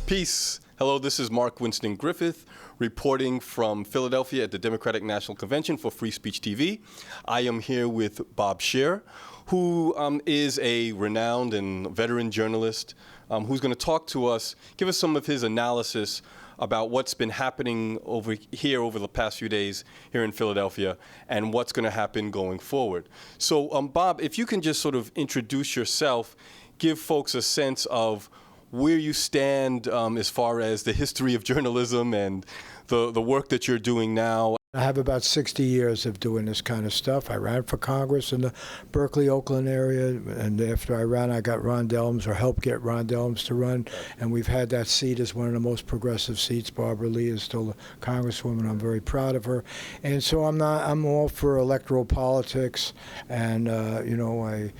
Peace. Hello, this is Winston Griffith reporting from Philadelphia at the Democratic National Convention for Free Speech TV. I am here with Bob Scheer, who is a renowned and veteran journalist who's going to talk to us, give us some of his analysis about what's been happening over the past few days here in Philadelphia and what's going to happen going forward. So, Bob, if you can just sort of introduce yourself, give folks a sense of where you stand as far as the history of journalism and the work that you're doing now. I have about 60 years of doing this kind of stuff. I ran for Congress in the Berkeley, Oakland area, and after I ran, I got Ron Dellums, or helped get Ron Dellums to run, and we've had that seat as one of the most progressive seats. Barbara Lee is still a congresswoman. I'm very proud of her, and so I'm all for electoral politics, and I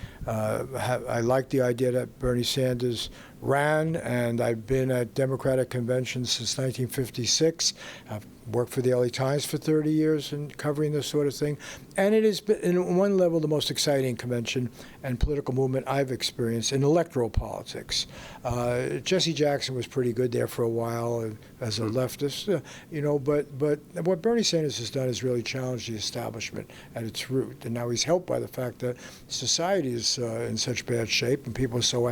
like the idea that Bernie Sanders ran, and I've been at Democratic conventions since 1956. I've worked for the LA Times for 30 years and covering this sort of thing. And it has been, in one level, the most exciting convention and political movement I've experienced in electoral politics. Jesse Jackson was pretty good there for a while as a leftist, but what Bernie Sanders has done is really challenged the establishment at its root. And now he's helped by the fact that society is in such bad shape and people are so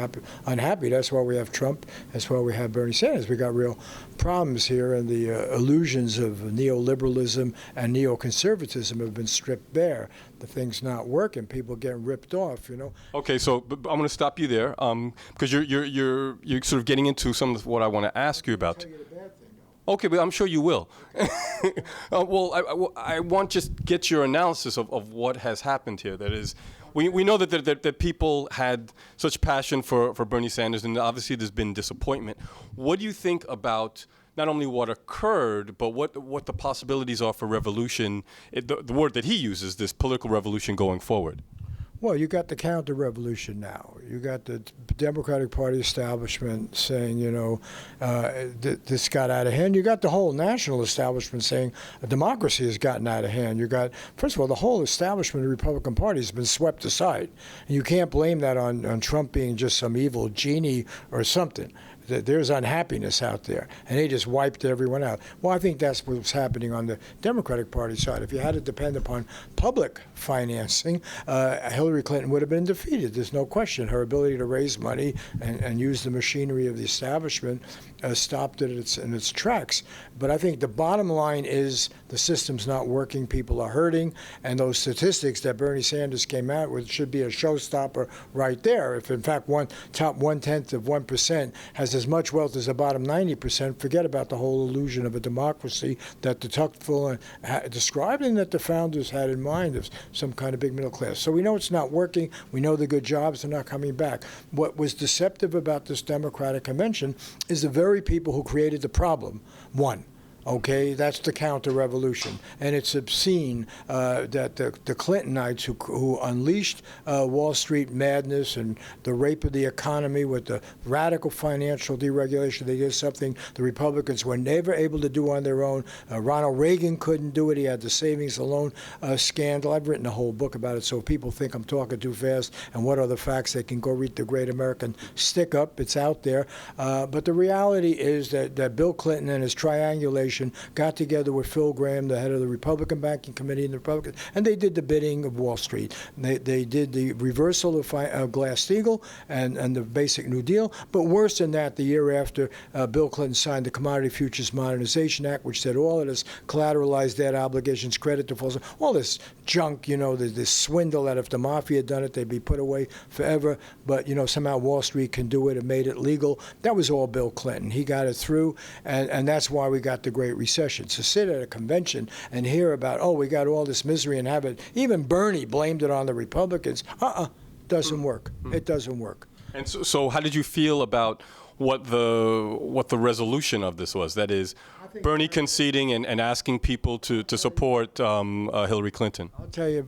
unhappy. That's why we have Trump. That's why we have Bernie Sanders. We got real problems here, and the illusions of neoliberalism and neoconservatism have been stripped bare. The thing's not working. People getting ripped off. Okay, so I'm going to stop you there because you're sort of getting into some of what I want to ask you about. I'll tell you the bad thing, though. Okay, but I'm sure you will. Well, I want just get your analysis of what has happened here. That is, we know that people had such passion for Bernie Sanders, and obviously there's been disappointment. What do you think about not only what occurred, but what the possibilities are for revolution, the word that he uses, this political revolution going forward? Well, you got the counter-revolution now. You got the Democratic Party establishment saying, this got out of hand. You got the whole national establishment saying democracy has gotten out of hand. You got, first of all, the whole establishment of the Republican Party has been swept aside. And you can't blame that on Trump being just some evil genie or something. There's unhappiness out there, and they just wiped everyone out. Well, I think that's what's happening on the Democratic Party side. If you had to depend upon public financing, Hillary Clinton would have been defeated. There's no question. Her ability to raise money and use the machinery of the establishment stopped it in its tracks. But I think the bottom line is the system's not working, people are hurting, and those statistics that Bernie Sanders came out with should be a showstopper right there. If, in fact, top 1/10 of 1% has as much wealth as the bottom 90%, forget about the whole illusion of a democracy that de Tocqueville described and that the founders had in mind of some kind of big middle class. So we know it's not working. We know the good jobs are not coming back. What was deceptive about this Democratic convention is the very people who created the problem won. Okay, that's the counter-revolution, and it's obscene that the Clintonites who unleashed Wall Street madness and the rape of the economy with the radical financial deregulation, they did something the Republicans were never able to do on their own. Ronald Reagan couldn't do it. He had the savings and loan scandal. I've written a whole book about it, so if people think I'm talking too fast and what are the facts, they can go read the Great American Stick-Up. It's out there. But the reality is that Bill Clinton and his triangulation got together with Phil Gramm, the head of the Republican Banking Committee, and the Republicans, and they did the bidding of Wall Street. They did the reversal of Glass-Steagall and the basic New Deal. But worse than that, the year after, Bill Clinton signed the Commodity Futures Modernization Act, which said all of this collateralized debt obligations, credit defaults, all this junk, this swindle that if the mafia had done it, they'd be put away forever. But, somehow Wall Street can do it and made it legal. That was all Bill Clinton. He got it through, and that's why we got the Great Recession. To sit at a convention and hear about, we got all this misery and have it, even Bernie blamed it on the Republicans. Doesn't work. It doesn't work. And so how did you feel about what the resolution of this was? That is, Bernie conceding and asking people to support Hillary Clinton. I'll tell you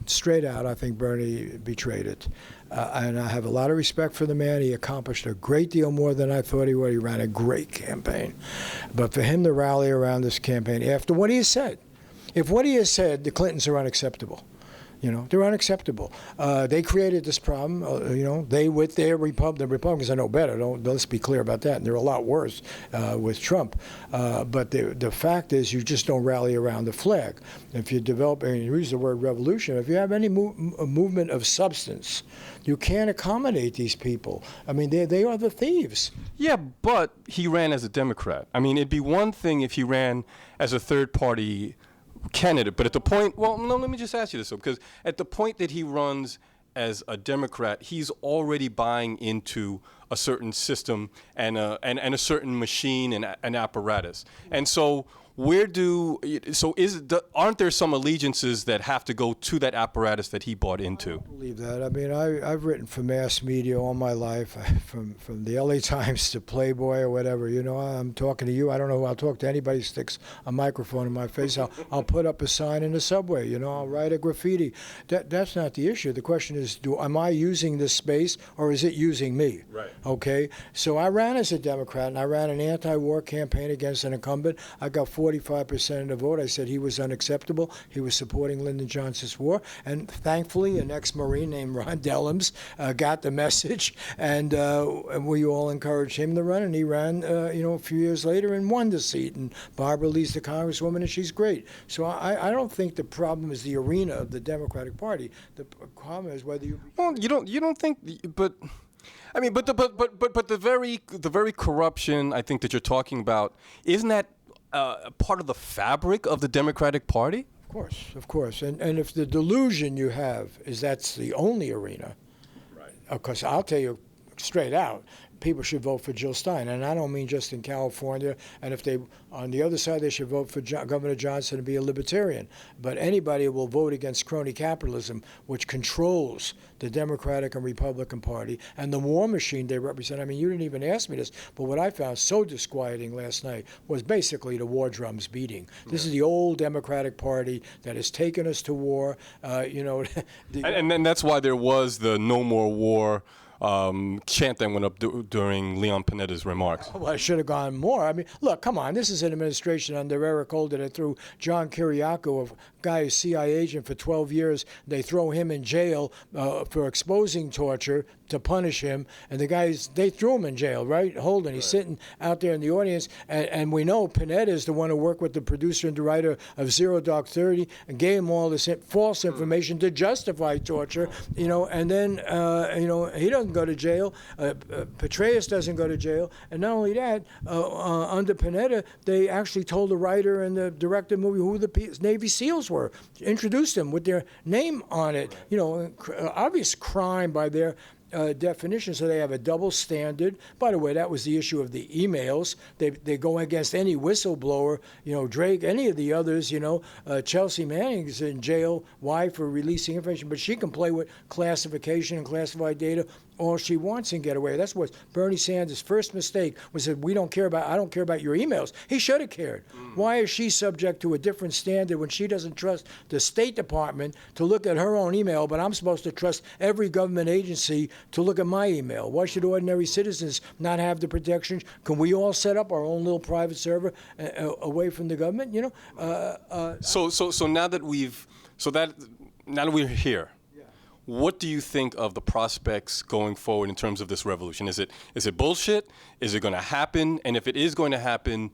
straight out, I think Bernie betrayed it. And I have a lot of respect for the man. He accomplished a great deal more than I thought he would. He ran a great campaign. But for him to rally around this campaign after what he has said, if what he has said, the Clintons are unacceptable. You know, they're unacceptable. They created this problem. You know, they with their the Republicans are no better. Let's be clear about that. And they're a lot worse with Trump. But the fact is, you just don't rally around the flag. If you develop, and you use the word revolution, if you have any movement of substance, you can't accommodate these people. I mean, they are the thieves. Yeah, but he ran as a Democrat. I mean, it'd be one thing if he ran as a third-party candidate, but at the point, well, no, let me just ask you this, because at the point that he runs as a Democrat, he's already buying into a certain system and a certain machine and an apparatus. And so aren't there some allegiances that have to go to that apparatus that he bought into? I don't believe that. I mean, I've written for mass media all my life, from the LA Times to Playboy or whatever. You know, I'm talking to you. I don't know. I'll talk to anybody who sticks a microphone in my face. I'll put up a sign in the subway. You know, I'll write a graffiti. That's not the issue. The question is, am I using this space or is it using me? Right. Okay. So I ran as a Democrat and I ran an anti-war campaign against an incumbent. I got 45% of the vote. I said he was unacceptable. He was supporting Lyndon Johnson's war. And thankfully, an ex-Marine named Ron Dellums got the message, and we all encouraged him to run. And he ran, a few years later and won the seat. And Barbara Lee's the Congresswoman, and she's great. So I don't think the problem is the arena of the Democratic Party. The problem is whether you. Well, you don't think, but. I mean, but the very corruption I think that you're talking about, isn't that part of the fabric of the Democratic Party? Of course. And if the delusion you have is that's the only arena, right? Because I'll tell you straight out, people should vote for Jill Stein. And I don't mean just in California. And if they, on the other side, they should vote for Governor Johnson and be a libertarian. But anybody who will vote against crony capitalism, which controls the Democratic and Republican Party and the war machine they represent. I mean, you didn't even ask me this, but what I found so disquieting last night was basically the war drums beating. This is the old Democratic Party that has taken us to war. And then that's why there was the No More War chant that went up during Leon Panetta's remarks. Well, it should have gone more. I mean, look, come on. This is an administration under Eric Holder that threw John Kiriakou, a guy, a CIA agent for 12 years. They throw him in jail for exposing torture to punish him. And the guys, they threw him in jail, right? Holden, he's sitting out there in the audience. And we know Panetta is the one who worked with the producer and the writer of Zero Dark 30 and gave him all this false information to justify torture, and then, he doesn't go to jail. Petraeus doesn't go to jail. And not only that, under Panetta, they actually told the writer and the director of the movie who the Navy SEALs were, introduced them with their name on it. Obvious crime by their definition, so they have a double standard. By the way, that was the issue of the emails. They go against any whistleblower, Drake, any of the others, Chelsea Manning is in jail. Why? For releasing information, but she can play with classification and classified data all she wants and get away. That's what Bernie Sanders' first mistake was that I don't care about your emails. He should have cared. Why is she subject to a different standard when she doesn't trust the State Department to look at her own email, but I'm supposed to trust every government agency to look at my email? Why should ordinary citizens not have the protections? Can we all set up our own little private server away from the government? So now that we're here, what do you think of the prospects going forward in terms of this revolution? Is it bullshit? Is it going to happen? And if it is going to happen,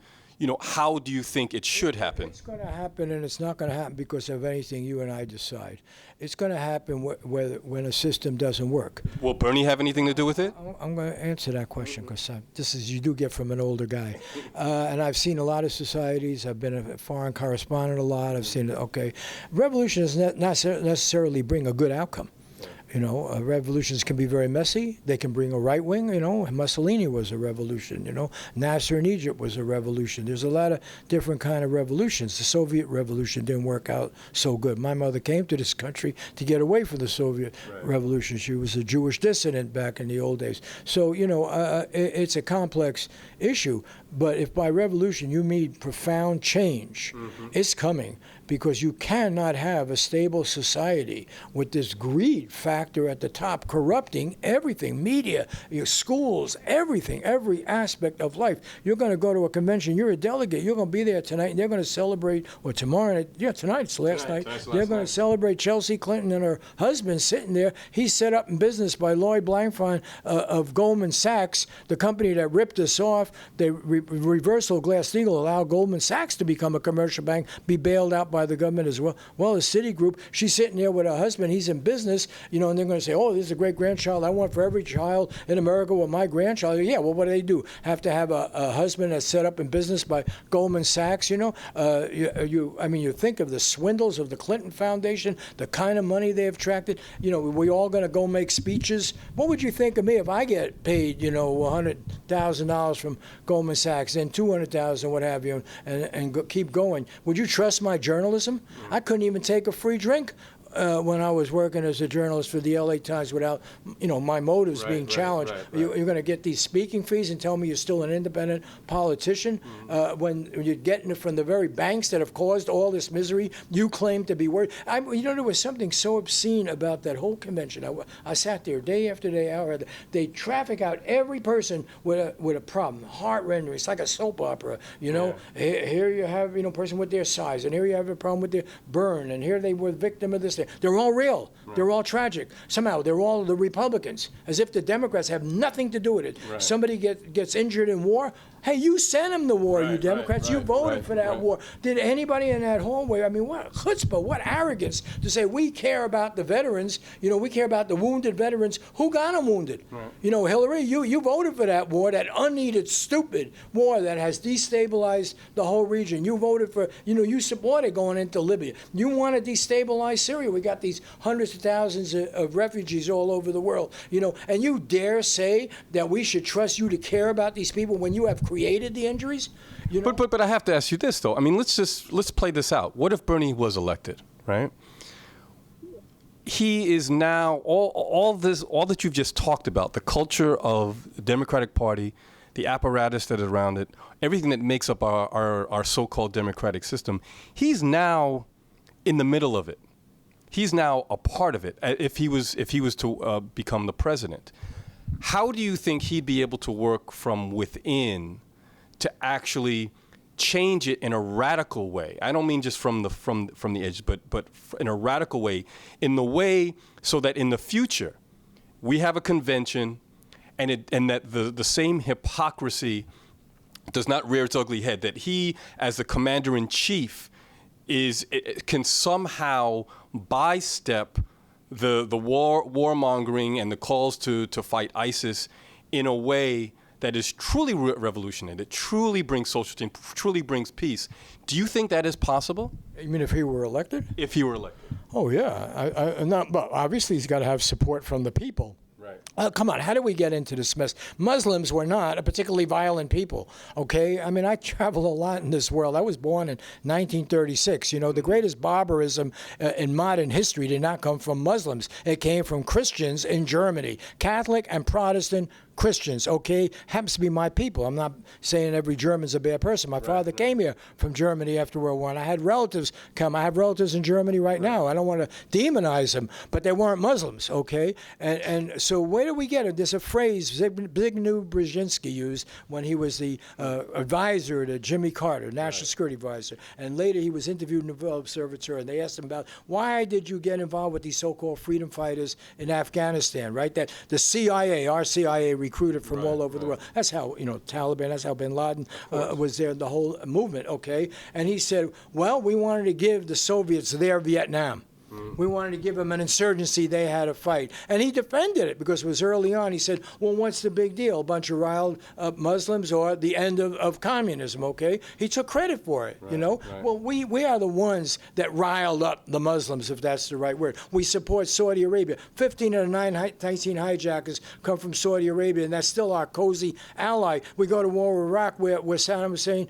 how do you think it should happen? It's going to happen, and it's not going to happen because of anything you and I decide. It's going to happen when a system doesn't work. Will Bernie have anything to do with it? I'm going to answer that question because you do get from an older guy. And I've seen a lot of societies. I've been a foreign correspondent a lot. I've seen, revolution does not necessarily bring a good outcome. Revolutions can be very messy. They can bring a right wing. Mussolini was a revolution. Nasser in Egypt was a revolution. There's a lot of different kind of revolutions. The Soviet Revolution didn't work out so good. My mother came to this country to get away from the Soviet Revolution. She was a Jewish dissident back in the old days. So, it's a complex issue. But if by revolution you mean profound change, it's coming. because you cannot have a stable society with this greed factor at the top corrupting everything, media, your schools, everything, every aspect of life. You're going to go to a convention, you're a delegate, you're going to be there tonight, and they're going to celebrate, or tomorrow night, tonight's last night, they're going to celebrate Chelsea Clinton and her husband sitting there. He's set up in business by Lloyd Blankfein of Goldman Sachs, the company that ripped us off. The reversal of Glass-Steagall allowed Goldman Sachs to become a commercial bank, be bailed out by the government as well. Well, as Citigroup, she's sitting there with her husband. He's in business, and they're going to say, oh, this is a great-grandchild. I want for every child in America with my grandchild. Yeah, well, what do? Have to have a husband that's set up in business by Goldman Sachs, you think of the swindles of the Clinton Foundation, the kind of money they have attracted. We all going to go make speeches. What would you think of me if I get paid, $100,000 from Goldman Sachs and $200,000, what have you, and keep going? Would you trust my journalism? I couldn't even take a free drink when I was working as a journalist for the LA Times without, my motives being challenged. You're going to get these speaking fees and tell me you're still an independent politician when you're getting it from the very banks that have caused all this misery you claim to be worried. There was something so obscene about that whole convention. I sat there day after day, hour after day. They traffic out every person with a problem, heart-rending. It's like a soap opera, Here you have, a person with their size, and here you have a problem with their burn, and here they were the victim of this. They're all real. Right. They're all tragic. Somehow, they're all the Republicans, as if the Democrats have nothing to do with it. Right. Somebody gets injured in war. Hey, you sent him the war, you Democrats. You voted for that war. Did anybody in that hallway, what chutzpah, what arrogance to say we care about the veterans, we care about the wounded veterans. Who got them wounded? Right. Hillary, you voted for that war, that unneeded, stupid war that has destabilized the whole region. You voted for, you supported going into Libya. You want to destabilize Syria. We got these hundreds of thousands of refugees all over the world, and you dare say that we should trust you to care about these people when you have created the injuries? But I have to ask you this, though. Let's play this out. What if Bernie was elected, right? He is now, all that you've just talked about, the culture of the Democratic Party, the apparatus that is around it, everything that makes up our so-called democratic system, he's now in the middle of it. He's now a part of it. If he was to become the president, how do you think he'd be able to work from within to actually change it in a radical way? I don't mean just from the edge, but in a radical way, in the way so that in the future we have a convention, and that the same hypocrisy does not rear its ugly head. That he, as the commander-in-chief, can somehow bystep the warmongering and the calls to fight ISIS in a way that is truly revolutionary, that truly brings social change, truly brings peace. Do you think that is possible? You mean if he were elected? If he were elected. Oh yeah, but obviously he's got to have support from the people. Right. Come on, how did we get into this mess? Muslims were not a particularly violent people, okay? I travel a lot in this world. I was born in 1936. The greatest barbarism in modern history did not come from Muslims. It came from Christians in Germany, Catholic and Protestant Christians, okay? Happens to be my people. I'm not saying every German's a bad person. My father came here from Germany after World War I. I had relatives come. I have relatives in Germany right now. I don't want to demonize them, but they weren't Muslims, okay? And so where do we get it? There's a phrase Zbigniew Brzezinski used when he was the advisor to Jimmy Carter, National Security Advisor. And later he was interviewed in the Naval Observatory, and they asked him about, why did you get involved with these so-called freedom fighters in Afghanistan, right? That the CIA, our CIA, recruited from all over the world. That's how, Taliban, that's how bin Laden was there, the whole movement, okay? And he said, well, we wanted to give the Soviets their Vietnam. We wanted to give them an insurgency they had to fight. And he defended it because it was early on. He said, well, what's the big deal? A bunch of riled Muslims or the end of communism, okay? He took credit for it, Right. Well, we are the ones that riled up the Muslims, if that's the right word. We support Saudi Arabia. 15 of the 19 hijackers come from Saudi Arabia, and that's still our cozy ally. We go to war with Iraq where Saddam Hussein,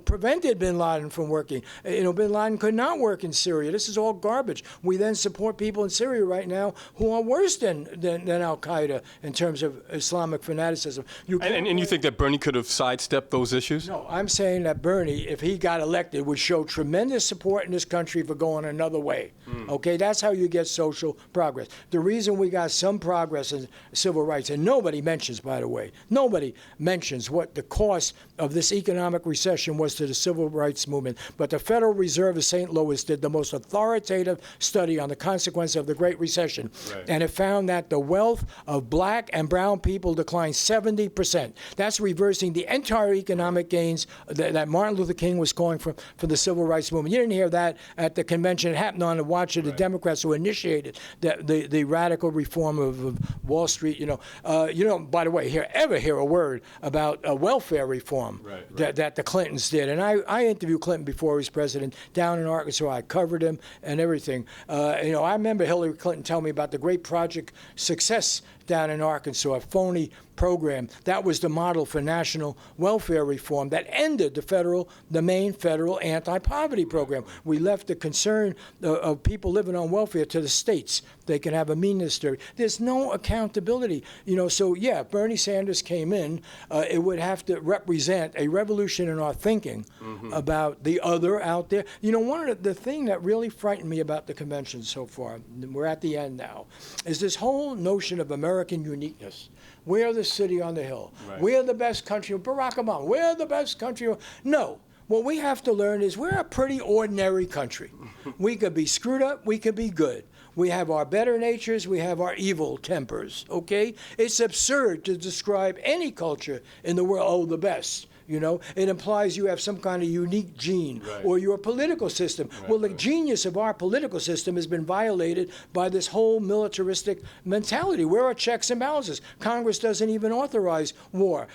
prevented bin Laden from working. Bin Laden could not work in Syria. This is all garbage. We then support people in Syria right now who are worse than al-Qaeda in terms of Islamic fanaticism. And you think that Bernie could have sidestepped those issues? No, I'm saying that Bernie, if he got elected, would show tremendous support in this country for going another way. Okay, that's how you get social progress. The reason we got some progress in civil rights, and nobody mentions, by the way, nobody mentions what the cost of this economic recession was to the civil rights movement. But the Federal Reserve of St. Louis did the most authoritative study on the consequence of the Great Recession. Right. And it found that the wealth of black and brown people declined 70%. That's reversing the entire economic gains that Martin Luther King was calling for the civil rights movement. You didn't hear that at the convention. It happened on the watch of the Democrats who initiated the radical reform of Wall Street. You don't, by the way, ever hear a word about welfare reform that the Clintons did. And I interviewed Clinton before he was president down in Arkansas. I covered him and everything. I remember Hillary Clinton telling me about the great Project Success down in Arkansas, a phony program. That was the model for national welfare reform that ended the main federal anti-poverty program. We left the concern of people living on welfare to the states. They can have a ministry. There's no accountability. So yeah, if Bernie Sanders came in, it would have to represent a revolution in our thinking about the other out there. One of the thing that really frightened me about the convention so far, we're at the end now, is this whole notion of American uniqueness. We're the city on the hill. Right. We're the best country. Barack Obama, we're the best country. No. What we have to learn is we're a pretty ordinary country. We could be screwed up. We could be good. We have our better natures. We have our evil tempers, okay? It's absurd to describe any culture in the world, the best. It implies you have some kind of unique gene or your political system. Well, the genius of our political system has been violated by this whole militaristic mentality. Where are checks and balances? Congress doesn't even authorize war.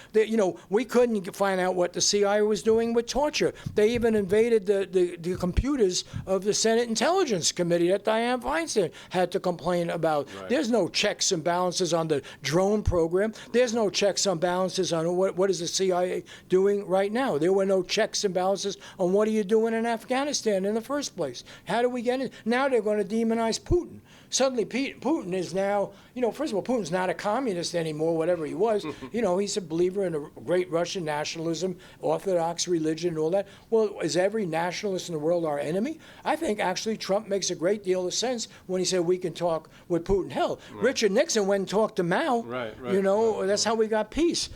We couldn't find out what the CIA was doing with torture. They even invaded the computers of the Senate Intelligence Committee that Dianne Feinstein had to complain about. There's no checks and balances on the drone program. There's no checks and balances on what is the CIA doing right now. There were no checks and balances on what are you doing in Afghanistan in the first place. How do we get in? Now they're going to demonize Putin. Suddenly Putin is now, first of all, Putin's not a communist anymore, whatever he was. He's a believer in a great Russian nationalism, Orthodox religion and all that. Well, is every nationalist in the world our enemy? I think actually Trump makes a great deal of sense when he said we can talk with Putin. Hell, Richard Nixon went and talked to Mao. That's how we got peace.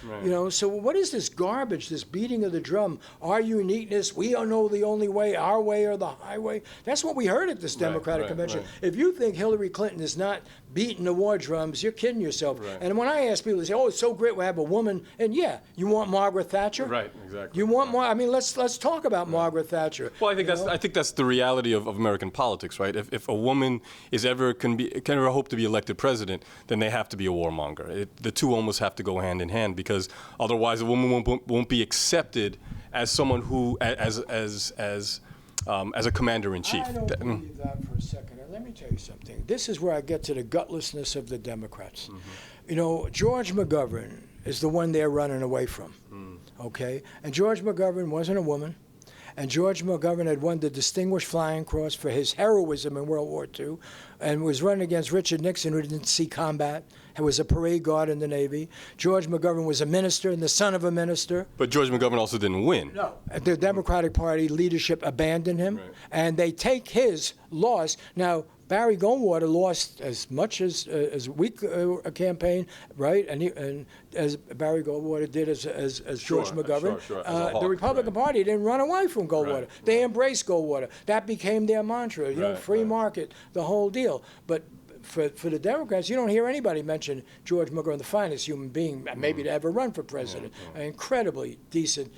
So what is this garbage, this beating of the drum, our uniqueness, we don't know the only way, our way or the highway? That's what we heard at this Democratic convention. If you think Hillary Clinton is not beating the war drums, you're kidding yourself. And when I ask people, they say, oh, it's so great we have a woman. And yeah, you want Margaret Thatcher? Right, exactly. You want more? I mean, let's talk about Margaret Thatcher. Well, I think that's the reality of American politics, right? If a woman can ever hope to be elected president, then they have to be a warmonger. The two almost have to go hand in hand, because otherwise a woman won't be accepted as someone who as a commander-in-chief. I don't believe that for a second. Let me tell you something. This is where I get to the gutlessness of the Democrats. George McGovern is the one they're running away from, okay? And George McGovern wasn't a woman. And George McGovern had won the Distinguished Flying Cross for his heroism in World War II and was running against Richard Nixon, who didn't see combat, and was a parade guard in the Navy. George McGovern was a minister and the son of a minister. But George McGovern also didn't win. No. The Democratic Party leadership abandoned him, and they take his loss. Now, Barry Goldwater lost as much as we campaign, right? And as Barry Goldwater did as George McGovern. Sure. The Republican Party didn't run away from Goldwater. They embraced Goldwater. That became their mantra, free market, the whole deal. But for the Democrats, you don't hear anybody mention George McGovern, the finest human being maybe to ever run for president. An incredibly decent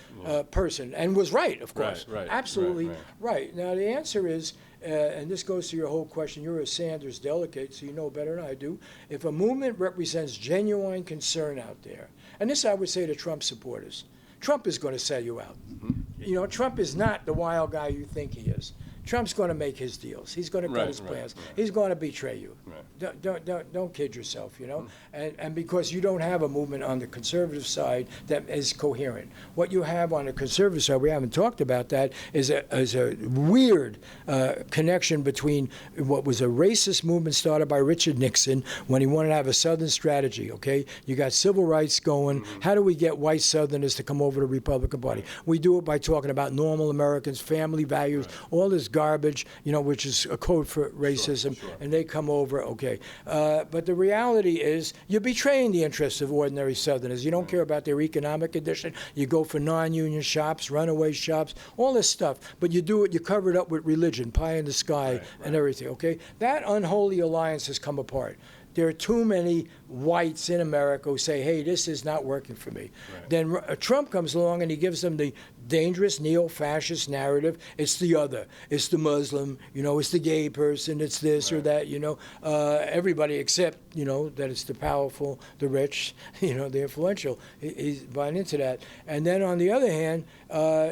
person, and was right, of course. Absolutely right. Now, the answer is, and this goes to your whole question, you're a Sanders delegate, so you know better than I do. If a movement represents genuine concern out there, and this I would say to Trump supporters, Trump is going to sell you out. Trump is not the wild guy you think he is. Trump's going to make his deals. He's going to cut his plans. He's going to betray you. Don't kid yourself, you know. And because you don't have a movement on the conservative side that is coherent. What you have on the conservative side, we haven't talked about that, is a weird connection between what was a racist movement started by Richard Nixon when he wanted to have a Southern strategy, okay? You got civil rights going. How do we get white Southerners to come over to the Republican Party? We do it by talking about normal Americans, family values, all this garbage, you know, which is a code for racism, and they come over, okay. But the reality is you're betraying the interests of ordinary Southerners. You don't care about their economic condition. You go for non-union shops, runaway shops, all this stuff. But you do it, you cover it up with religion, pie in the sky, and everything, okay? That unholy alliance has come apart. There are too many whites in America who say, hey, this is not working for me. Then Trump comes along and he gives them the dangerous neo-fascist narrative. It's the other. It's the Muslim, you know, it's the gay person, it's this or that, you know. Everybody except, you know, that it's the powerful, the rich, you know, the influential. He's buying into that. And then on the other hand,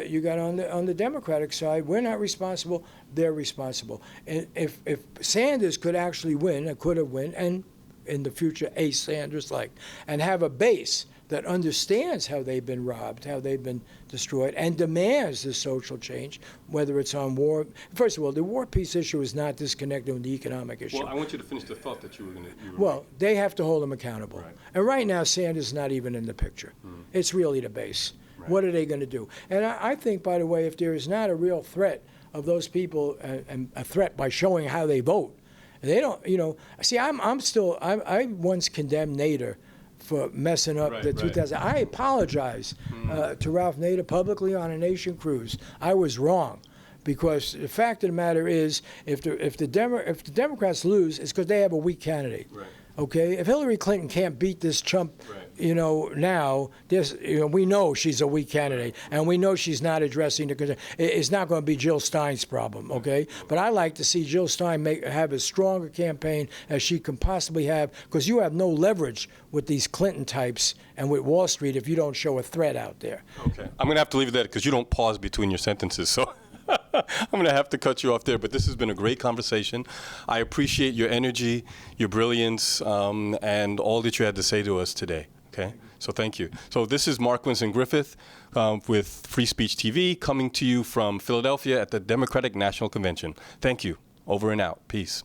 you got on the Democratic side, we're not responsible, they're responsible. And if Sanders could actually win, or could have won, and in the future a Sanders-like, and have a base that understands how they've been robbed, how they've been destroyed, and demands the social change, whether it's on war. First of all, the war peace issue is not disconnected with the economic issue. Well, I want you to finish the thought that you were going to. Well, they have to hold them accountable. And right now, Sanders is not even in the picture. It's really the base. What are they going to do? And I think, by the way, if there is not a real threat of those people, and a threat by showing how they vote, they don't, you know. See, I once condemned Nader for messing up the 2000. I apologize to Ralph Nader publicly on a Nation cruise. I was wrong, because the fact of the matter is, if the Democrats lose, it's because they have a weak candidate. Okay, if Hillary Clinton can't beat this chump, you know, now, we know she's a weak candidate, and we know she's not addressing the. It's not going to be Jill Stein's problem, okay? But I like to see Jill Stein have as strong a campaign as she can possibly have, because you have no leverage with these Clinton types and with Wall Street if you don't show a threat out there. Okay, I'm going to have to leave it there because you don't pause between your sentences, so. I'm going to have to cut you off there, but this has been a great conversation. I appreciate your energy, your brilliance, and all that you had to say to us today. Okay, so thank you. So this is Mark Winston Griffith with Free Speech TV, coming to you from Philadelphia at the Democratic National Convention. Thank you. Over and out. Peace.